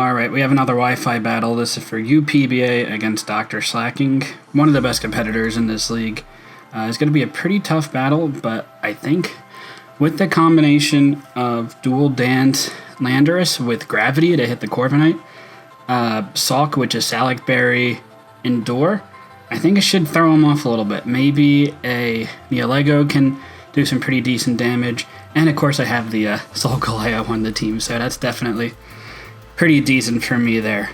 Alright, we have another Wi-Fi battle. This is for UPBA against Dr. Slacking, one of the best competitors in this league. It's going to be a pretty tough battle, but I think with the combination of dual dance landorus with gravity to hit the Corviknight, Salk, which is Salic Berry, Endure, I think it should throw him off a little bit. Maybe a Neolego can do some pretty decent damage, and of course I have the solgaleo on the team, so that's definitely pretty decent for me there.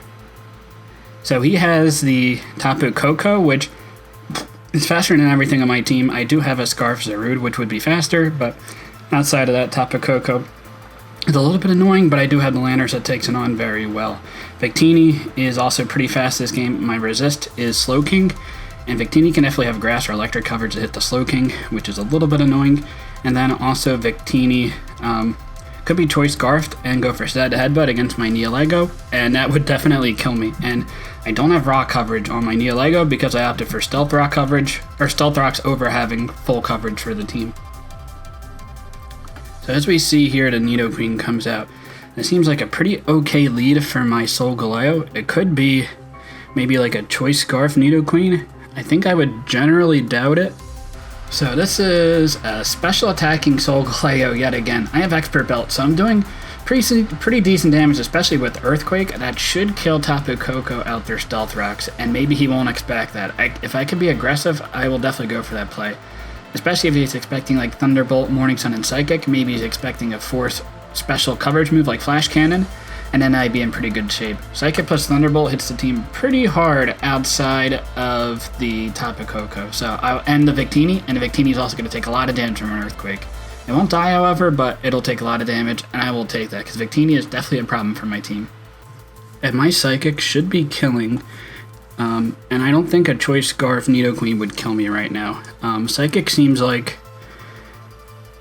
So he has the Tapu Koko, which is faster than everything on my team. I do have a Scarf Zarude, which would be faster, but outside of that, Tapu Koko is a little bit annoying, but I do have the Landorus that takes it on very well. Victini is also pretty fast this game. My resist is Slowking, and Victini can definitely have grass or electric coverage to hit the Slowking, which is a little bit annoying. And then also Victini could be choice scarfed and go for Zed Headbutt against my Neolego, and that would definitely kill me. And I don't have rock coverage on my Neolego because I opted for stealth rock coverage, or stealth rocks over having full coverage for the team. So as we see here, the Nidoqueen comes out. It seems like a pretty okay lead for my solgaleo. It could be maybe like a choice scarf Nidoqueen. I think I would generally doubt it. So this is a special attacking solgaleo yet again. I have expert belt, so I'm doing pretty decent damage, especially with earthquake. That should kill Tapu Koko out their stealth rocks, and maybe he won't expect that. If I could be aggressive, I will definitely go for that play. Especially if he's expecting like Thunderbolt, Morning Sun, and Psychic. Maybe he's expecting a fourth special coverage move like Flash Cannon, and then I'd be in pretty good shape. Psychic plus Thunderbolt hits the team pretty hard outside of the Tapu Koko. So I'll end the Victini, and the Victini is also going to take a lot of damage from an Earthquake. It won't die, however, but it'll take a lot of damage, and I will take that, because Victini is definitely a problem for my team. And my Psychic should be killing, and I don't think a Choice Scarf Nidoqueen would kill me right now. Psychic seems like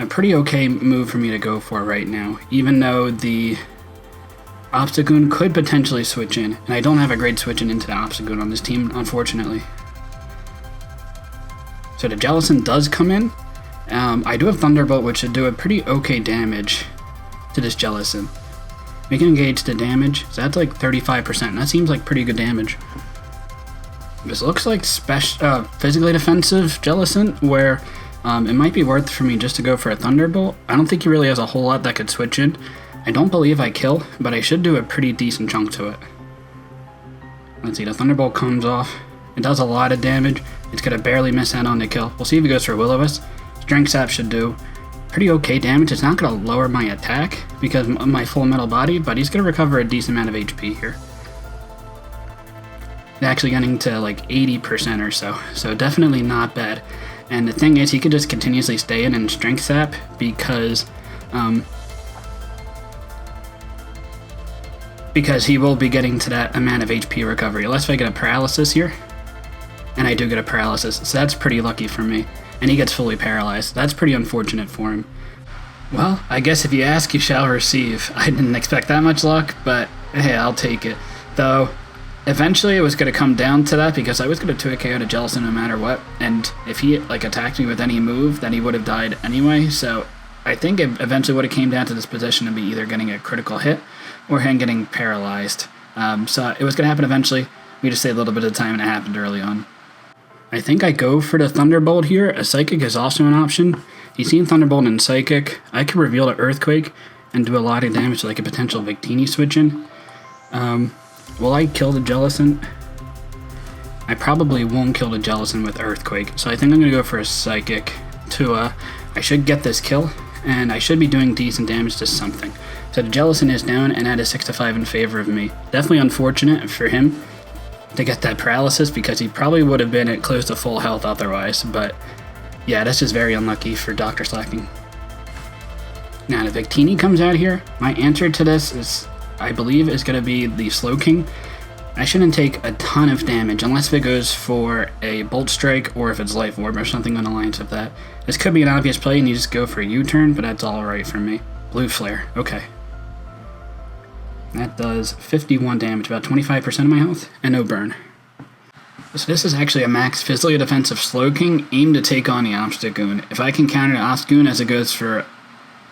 a pretty okay move for me to go for right now, even though the Obstagoon could potentially switch in, and I don't have a great switching into the Obstagoon on this team, unfortunately. So the Jellicent does come in. I do have Thunderbolt, which should do a pretty okay damage to this Jellicent. We can engage the damage, so that's like 35%. That seems like pretty good damage. This looks like physically defensive Jellicent, where it might be worth for me just to go for a Thunderbolt. I don't think he really has a whole lot that could switch in. I don't believe I kill, but I should do a pretty decent chunk to it. Let's see, the Thunderbolt comes off. It does a lot of damage. It's going to barely miss out on the kill. We'll see if he goes for Will-O-Wisp. Strength Sap should do pretty okay damage. It's not going to lower my attack because of my full metal body, but he's going to recover a decent amount of HP here. Actually getting to like 80% or so, so definitely not bad. And the thing is, he could just continuously stay in Strength Sap because he will be getting to that amount of HP recovery. Unless if I get a paralysis here. And I do get a paralysis, so that's pretty lucky for me. And he gets fully paralyzed. That's pretty unfortunate for him. Well, I guess if you ask, you shall receive. I didn't expect that much luck, but hey, I'll take it. Though, eventually it was going to come down to that because I was going to 2-KO to Jellicent no matter what. And if he like attacked me with any move, then he would have died anyway. So I think it eventually would have came down to this position to be either getting a critical hit or him getting paralyzed. So it was going to happen eventually. We just saved a little bit of time, and it happened early on. I think I go for the Thunderbolt here. A Psychic is also an option. He's seen Thunderbolt and Psychic. I could reveal the Earthquake and do a lot of damage to like a potential Victini switch in. Will I kill the Jellicent? I probably won't kill the Jellicent with Earthquake, so I think I'm going to go for a Psychic to, I should get this kill, and I should be doing decent damage to something. So the Jellicent is down, and that is 6-5 in favor of me. Definitely unfortunate for him to get that paralysis, because he probably would have been at close to full health otherwise, but yeah, that's just very unlucky for Dr. Slacking. Now the Victini comes out here. My answer to this is, I believe, is going to be the Slowking. I shouldn't take a ton of damage unless if it goes for a Bolt Strike or if it's Life Orb or something on the lines of that. This could be an obvious play and you just go for a U-turn, but that's alright for me. Blue Flare, okay. That does 51 damage, about 25% of my health, and no burn. So this is actually a max physically defensive Slowking aimed to take on the Obstagoon. If I can counter the Obstagoon as it goes for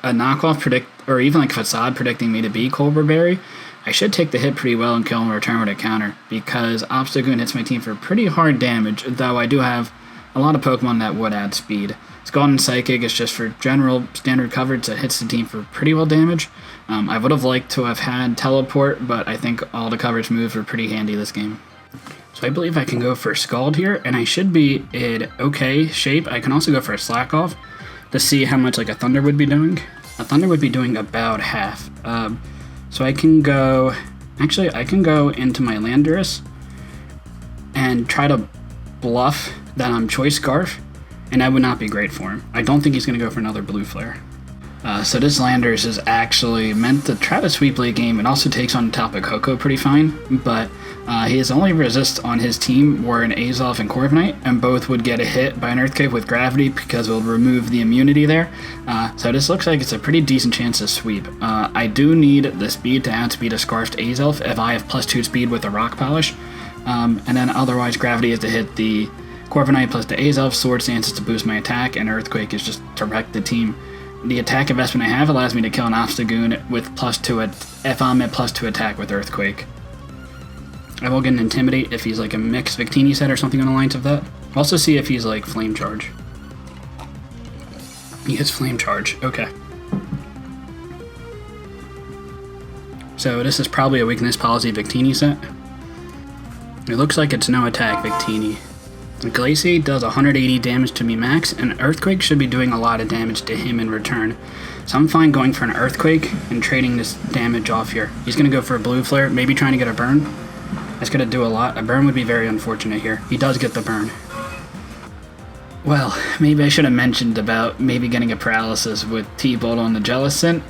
a knockoff or even like Facade predicting me to be Colbur Berry, I should take the hit pretty well and kill him in return with a counter, because Obstagoon hits my team for pretty hard damage, though I do have a lot of Pokemon that would add speed. Scald and Psychic is just for general standard coverage that hits the team for pretty well damage. I would have liked to have had Teleport, but I think all the coverage moves were pretty handy this game. So I believe I can go for Scald here, and I should be in okay shape. I can also go for a Slack Off to see how much like a Thunder would be doing. A Thunder would be doing about half. So I can go... Actually, I can go into my Landorus and try to bluff that I'm Choice Scarf, and that would not be great for him. I don't think he's going to go for another Blue Flare. So this Landorus is actually meant to try to sweep late game. It also takes on Tapu Koko pretty fine, but his only resists on his team were an Azelf and Corviknight, and both would get a hit by an Earthquake with Gravity because it will remove the immunity there. So this looks like it's a pretty decent chance to sweep. I do need the speed to outspeed a Scarfed Azelf if I have +2 speed with the Rock Polish, and then otherwise Gravity is to hit the Corviknight plus the Azelf, Sword Stance is to boost my attack, and Earthquake is just to wreck the team. The attack investment I have allows me to kill an Obstagoon with +2 if I'm at +2 attack with Earthquake. I will get an Intimidate if he's like a mixed Victini set or something on the lines of that. Also see if he's like Flame Charge. He hits Flame Charge, okay. So this is probably a Weakness Policy Victini set. It looks like it's no attack Victini. Glaciate does 180 damage to me max, and Earthquake should be doing a lot of damage to him in return. So I'm fine going for an Earthquake and trading this damage off here. He's going to go for a Blue Flare, maybe trying to get a Burn. That's going to do a lot. A Burn would be very unfortunate here. He does get the Burn. Well, maybe I should have mentioned about maybe getting a Paralysis with T-Bolt on the Jellicent.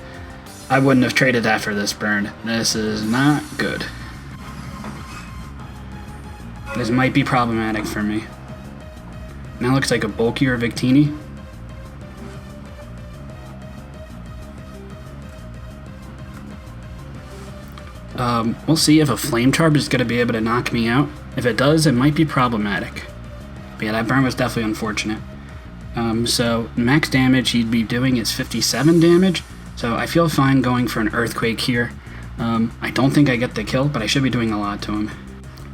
I wouldn't have traded that for this Burn. This is not good. This might be problematic for me. Now looks like a bulkier Victini. We'll see if a Flame Charge is going to be able to knock me out. If it does, it might be problematic. But yeah, that burn was definitely unfortunate. So max damage he'd be doing is 57 damage. So I feel fine going for an Earthquake here. I don't think I get the kill, but I should be doing a lot to him.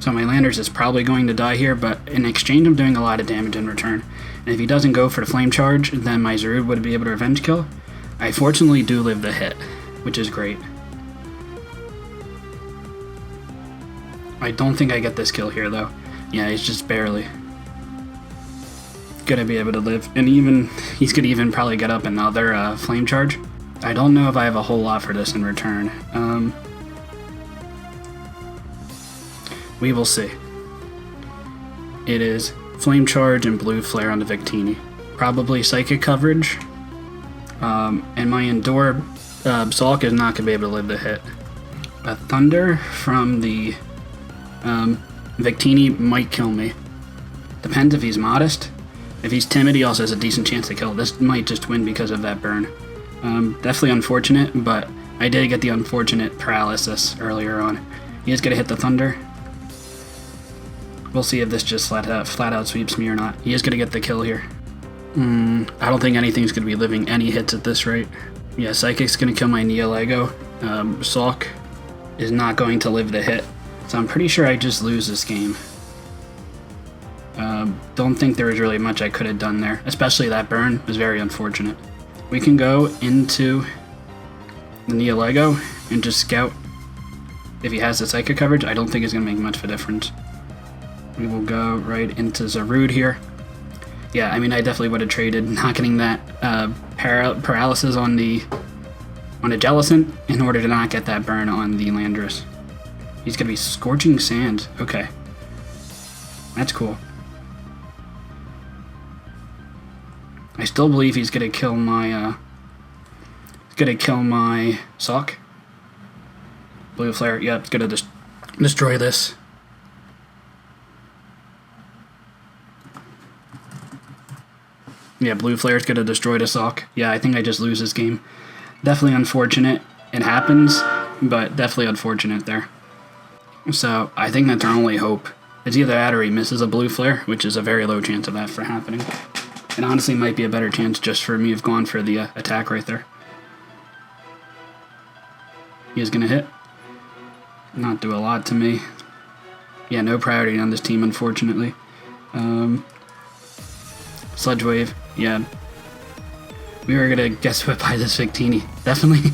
So my Landorus is probably going to die here, but in exchange I'm doing a lot of damage in return. And if he doesn't go for the Flame Charge, then my Zarude would be able to Revenge Kill. I fortunately do live the hit, which is great. I don't think I get this kill here though. Yeah, he's just barely gonna be able to live. And even, he's gonna even probably get up another Flame Charge. I don't know if I have a whole lot for this in return. We will see. It is Flame Charge and Blue Flare on the Victini. Probably Psychic coverage. And my Endure Sulk is not going to be able to live the hit. A Thunder from the Victini might kill me. Depends if he's modest. If he's timid, he also has a decent chance to kill. This might just win because of that burn. Definitely unfortunate, but I did get the unfortunate paralysis earlier on. He is going to hit the Thunder. We'll see if this just flat out sweeps me or not. He is going to get the kill here. I don't think anything's going to be living any hits at this rate. Yeah, Psychic's going to kill my Neolego. Sulk is not going to live the hit. So I'm pretty sure I just lose this game. Don't think there was really much I could have done there. Especially that burn was very unfortunate. We can go into the Neolego and just scout. If he has the Psychic coverage, I don't think it's going to make much of a difference. We will go right into Zarude here. Yeah, I mean, I definitely would have traded not getting that paralysis on the Jellicent in order to not get that burn on the Landorus. He's going to be Scorching Sand. Okay. That's cool. I still believe he's going to kill my Sulk. Blue Flare. Yep, it's going to destroy this. Yeah, Blue Flare's gonna destroy the Sulk. Yeah, I think I just lose this game. Definitely unfortunate. It happens, but definitely unfortunate there. So, I think that's our only hope. It's either that or he misses a Blue Flare, which is a very low chance of that for happening. It honestly might be a better chance just for me to have gone for the attack right there. He is gonna hit. not do a lot to me. Yeah, no priority on this team, unfortunately. Sludge Wave, yeah. We were gonna guess what by this Victini. Definitely,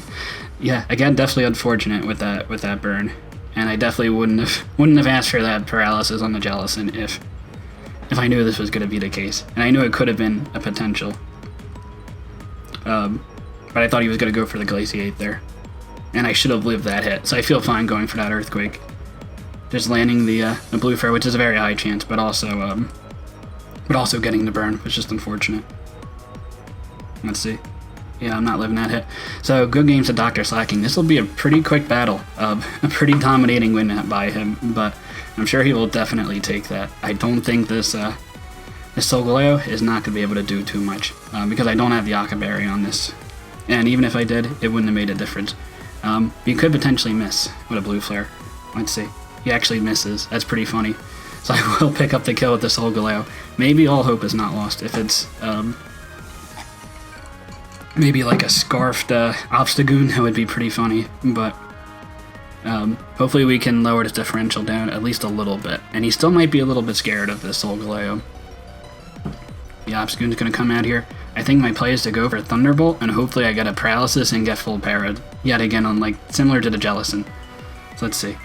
yeah. Again, definitely unfortunate with that burn, and I definitely wouldn't have asked for that paralysis on the Jellicent if I knew this was gonna be the case, and I knew it could have been a potential. But I thought he was gonna go for the Glaciate there, and I should have lived that hit. So I feel fine going for that Earthquake, just landing the Blue Fur, which is a very high chance, but also getting the burn was just unfortunate. Let's see. Yeah, I'm not living that hit. So, good games to Dr. Slacking. This will be a pretty quick battle. A pretty dominating win by him, but I'm sure he will definitely take that. I don't think this solgaleo is not going to be able to do too much, because I don't have the Akaberry on this. And even if I did, it wouldn't have made a difference. You could potentially miss with a Blue Flare. Let's see. He actually misses. That's pretty funny. So I will pick up the kill with the solgaleo. Maybe all hope is not lost. If it's maybe like a scarfed Obstagoon, that would be pretty funny, but hopefully we can lower his differential down at least a little bit, and he still might be a little bit scared of this solgaleo. The Obstagoon's going to come out here. I think my play is to go for Thunderbolt, and hopefully I get a Paralysis and get full parried yet again, on like similar to the Jellicent. So let's see.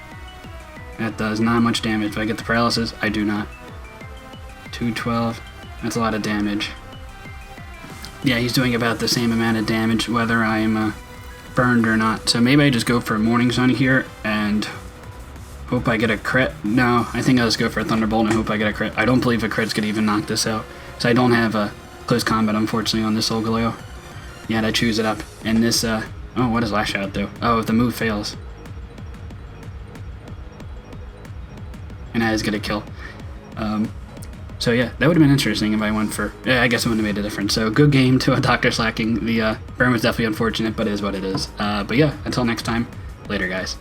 That does not much damage. If I get the Paralysis, I do not. 212. That's a lot of damage. Yeah, he's doing about the same amount of damage whether I'm burned or not. So maybe I just go for a Morning Sun here and hope I get a crit. No, I think I'll just go for a Thunderbolt and hope I get a crit. I don't believe a crit's could even knock this out. So I don't have a close combat, unfortunately, on this solgaleo. Yeah, I choose it up. And this, oh, what does Lash Out do? Oh, if the move fails. And that is gonna kill. So yeah, that would have been interesting if I went for... Yeah, I guess it wouldn't have made a difference. So good game to a Dr. Slacking. The burn was definitely unfortunate, but it is what it is. But yeah, until next time, later guys.